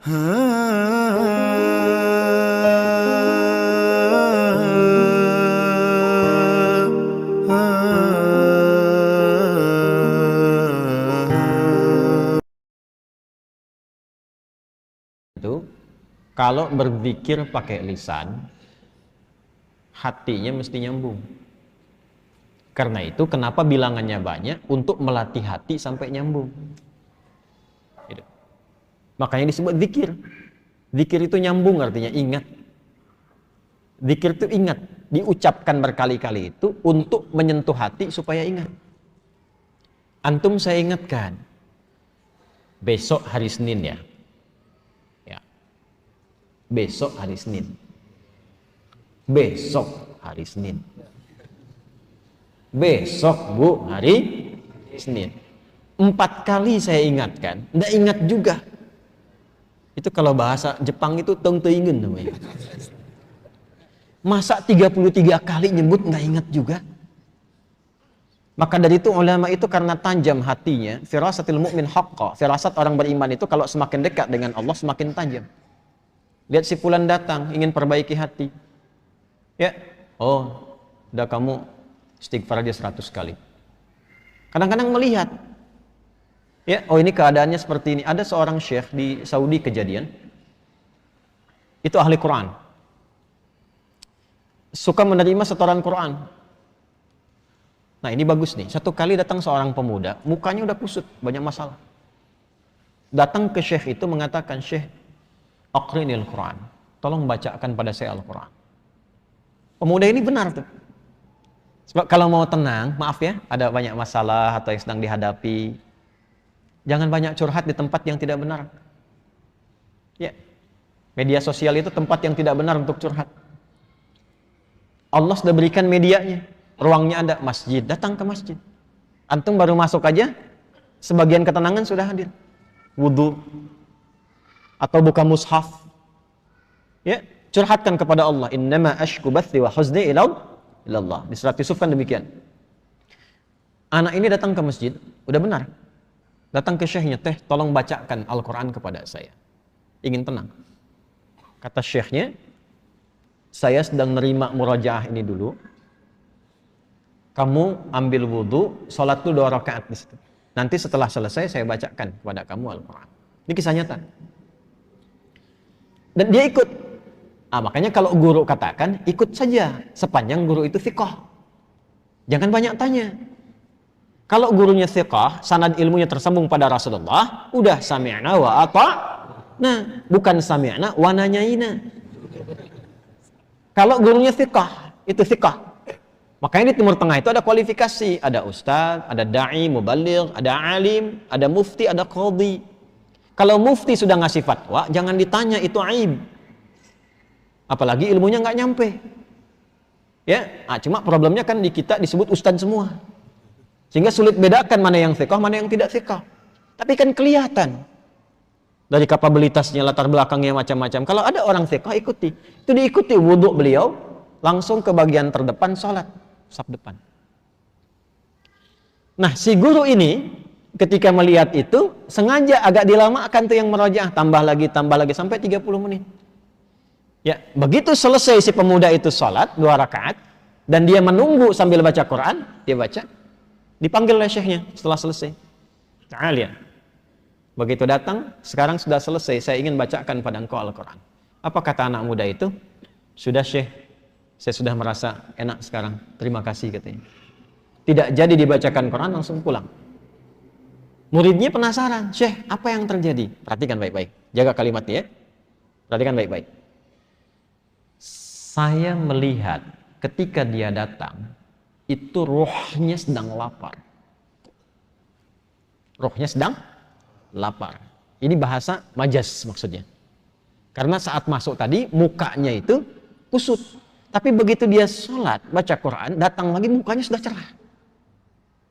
Itu kalau berzikir pakai lisan, hatinya mesti nyambung. Karena itu kenapa bilangannya banyak, untuk melatih hati sampai nyambung. Gitu. Makanya disebut zikir. Zikir itu nyambung, artinya ingat. Zikir itu ingat, diucapkan berkali-kali itu untuk menyentuh hati supaya ingat. Antum saya ingatkan, besok hari Senin ya. Besok hari Senin. Besok hari Senin. Besok Bu hari Senin. 4 kali saya ingatkan, nggak ingat juga. Itu kalau bahasa Jepang itu tong teingen namanya. Masa 33 kali nyebut nggak ingat juga? Maka dari itu ulama itu karena tajam hatinya, firasatil mu'min haqqa. Firasat orang beriman itu kalau semakin dekat dengan Allah semakin tajam. Lihat si fulan datang ingin perbaiki hati. Ya, oh, udah kamu istighfar aja 100 kali. Kadang-kadang melihat, ya, oh ini keadaannya seperti ini. Ada seorang syekh di Saudi kejadian, itu ahli Quran, suka menerima setoran Quran. Nah ini bagus nih, satu kali datang seorang pemuda, mukanya udah kusut, banyak masalah. Datang ke syekh itu mengatakan, syekh, aqrinil Quran, tolong bacakan pada saya Al-Quran. Pemuda ini benar tuh. Sebab kalau mau tenang, maaf ya, ada banyak masalah atau yang sedang dihadapi, jangan banyak curhat di tempat yang tidak benar. Ya, media sosial itu tempat yang tidak benar untuk curhat. Allah sudah berikan medianya, ruangnya ada, masjid, datang ke masjid. Antum baru masuk aja, sebagian ketenangan sudah hadir. Wudu, atau buka mushaf, ya, curhatkan kepada Allah. Innama ashku bathi wa huzni ilallah. Di surat Yusuf kan demikian. Anak ini datang ke masjid, udah benar, datang ke syekhnya, teh tolong bacakan Al-Quran kepada saya, ingin tenang. Kata syekhnya, saya sedang nerima murajaah ini dulu, kamu ambil wudu, sholat dulu 2 rakaat di situ. Nanti setelah selesai saya bacakan kepada kamu Al-Quran. Ini kisah nyata. Dan dia ikut. Makanya kalau guru katakan, ikut saja sepanjang guru itu thiqah. Jangan banyak tanya. Kalau gurunya thiqah, sanad ilmunya tersambung pada Rasulullah, udah sami'na wa ata'na, bukan sami'na wa nanyaina. Kalau gurunya thiqah, itu thiqah. Makanya di Timur Tengah itu ada kualifikasi, ada ustaz, ada da'i, mubaligh, ada alim, ada mufti, ada qadhi. Kalau mufti sudah ngasih fatwa, jangan ditanya, itu aib. Apalagi ilmunya nggak nyampe. Ya, cuma problemnya kan di kita disebut ustaz semua. Sehingga sulit bedakan mana yang thiqah, mana yang tidak thiqah. Tapi kan kelihatan dari kapabilitasnya, latar belakangnya macam-macam. Kalau ada orang thiqah, ikuti. Itu diikuti wudhu beliau, langsung ke bagian terdepan sholat, saf depan. Nah, si guru ini ketika melihat itu, sengaja agak dilamakan tuh yang merajaah, tambah lagi sampai 30 menit. Ya, begitu selesai si pemuda itu sholat 2 rakaat dan dia menunggu sambil baca Quran, dia baca, dipanggil oleh syekhnya setelah selesai. Ta'al ya. Begitu datang, sekarang sudah selesai, saya ingin bacakan pada engkau Al-Quran. Apa kata anak muda itu? Sudah syekh, saya sudah merasa enak sekarang, terima kasih katanya. Tidak jadi dibacakan Quran, langsung pulang. Muridnya penasaran, syekh, apa yang terjadi? Perhatikan baik-baik, jaga kalimatnya ya. Perhatikan baik-baik. Saya melihat ketika dia datang, itu rohnya sedang lapar. Rohnya sedang lapar. Ini bahasa majaz maksudnya. Karena saat masuk tadi, mukanya itu kusut. Tapi begitu dia sholat, baca Quran, datang lagi mukanya sudah cerah.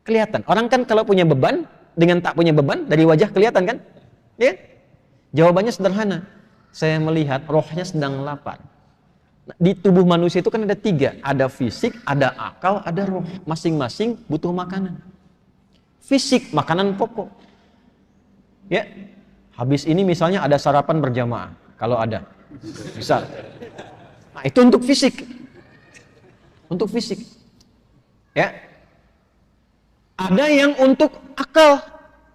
Kelihatan. Orang kan kalau punya beban, dengan tak punya beban, dari wajah kelihatan kan? Ya? Jawabannya sederhana. Saya melihat rohnya sedang lapar. Di tubuh manusia itu kan ada 3. Ada fisik, ada akal, ada roh. Masing-masing butuh makanan. Fisik, makanan pokok. Ya, Habis ini misalnya ada sarapan berjamaah, kalau ada. Bisa. Nah, itu untuk fisik. Untuk fisik. Ya. Ada yang untuk akal,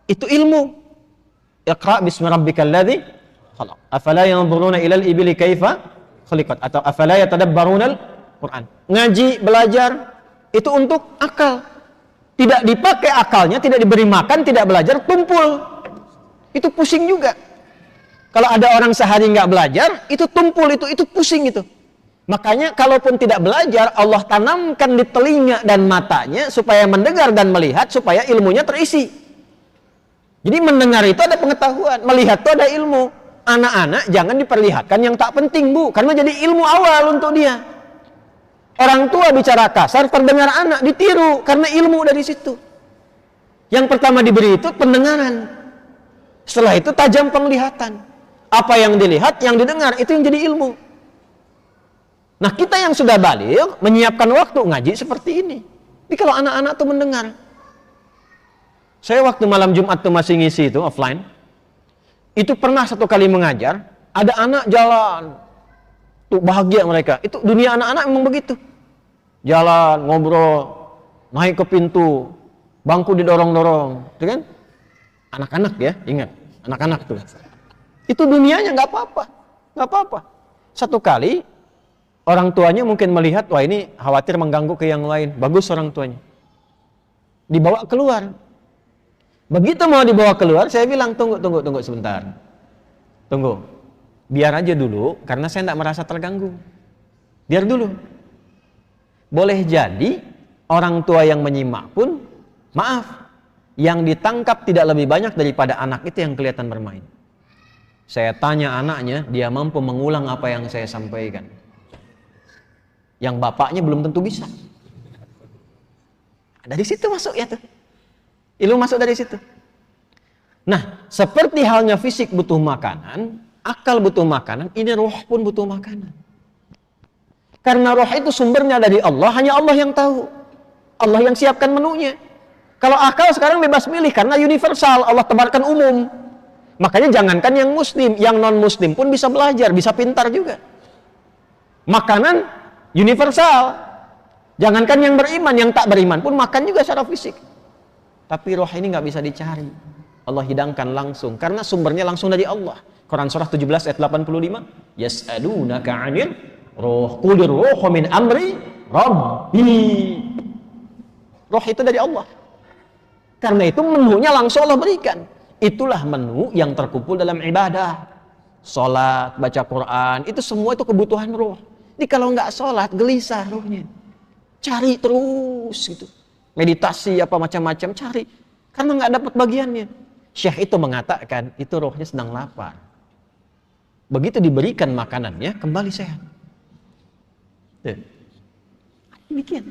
itu ilmu. Iqra bismi rabbikal ladzi khalaq. Afala yanzuruna ilal ibili kaifa khuliqat atau afala yatadabbaruna al-Qur'an. Ngaji, belajar itu untuk akal. Tidak dipakai akalnya, tidak diberi makan, tidak belajar, tumpul. Itu pusing juga. Kalau ada orang sehari nggak belajar, itu tumpul, itu pusing itu. Makanya kalaupun tidak belajar, Allah tanamkan di telinga dan matanya supaya mendengar dan melihat, supaya ilmunya terisi. Jadi mendengar itu ada pengetahuan, melihat itu ada ilmu. Anak-anak jangan diperlihatkan yang tak penting, Bu, karena jadi ilmu awal untuk dia. Orang tua bicara kasar, terdengar anak ditiru karena ilmu dari situ. Yang pertama diberi itu pendengaran. Setelah itu tajam penglihatan. Apa yang dilihat, yang didengar, itu yang jadi ilmu. Nah, kita yang sudah baligh menyiapkan waktu ngaji seperti ini. Jadi kalau anak-anak tuh mendengar. Saya waktu malam Jumat tuh masih ngisi itu offline. Itu pernah satu kali mengajar, ada anak jalan. Tuh bahagia mereka. Itu dunia anak-anak memang begitu. Jalan, ngobrol, naik ke pintu, bangku didorong-dorong, itu kan? Anak-anak ya, ingat, anak-anak tuh. Itu dunianya nggak apa-apa, nggak apa-apa. Satu kali orang tuanya mungkin melihat, wah ini khawatir mengganggu ke yang lain, bagus orang tuanya. Dibawa keluar. Begitu mau dibawa keluar, saya bilang tunggu sebentar, tunggu, biar aja dulu, karena saya tidak merasa terganggu. Biar dulu. Boleh jadi orang tua yang menyimak pun, maaf, yang ditangkap tidak lebih banyak daripada anak itu yang kelihatan bermain. Saya tanya anaknya, dia mampu mengulang apa yang saya sampaikan. Yang bapaknya belum tentu bisa. Dari situ masuk ya tuh. Ilmu masuk dari situ. Nah, seperti halnya fisik butuh makanan, akal butuh makanan, ini roh pun butuh makanan. Karena roh itu sumbernya dari Allah, hanya Allah yang tahu. Allah yang siapkan menunya. Kalau akal sekarang bebas milih karena universal, Allah tebarkan umum. Makanya jangankan yang muslim, yang non muslim pun bisa belajar, bisa pintar juga. Makanan universal. Jangankan yang beriman, yang tak beriman pun makan juga secara fisik. Tapi roh ini nggak bisa dicari. Allah hidangkan langsung karena sumbernya langsung dari Allah. Quran surah 17 ayat 85, yas'alunaka 'anil ruh, qulir ruhu min amri rabbi. Roh itu dari Allah. Karena itu menunya langsung Allah berikan. Itulah menu yang terkumpul dalam ibadah. Salat, baca Quran, itu semua itu kebutuhan roh. Jadi kalau nggak salat, gelisah rohnya. Cari terus gitu. Meditasi apa macam-macam cari. Karena nggak dapat bagiannya. Syekh itu mengatakan, itu rohnya sedang lapar. Begitu diberikan makanannya, kembali sehat. Tuh. Demikian.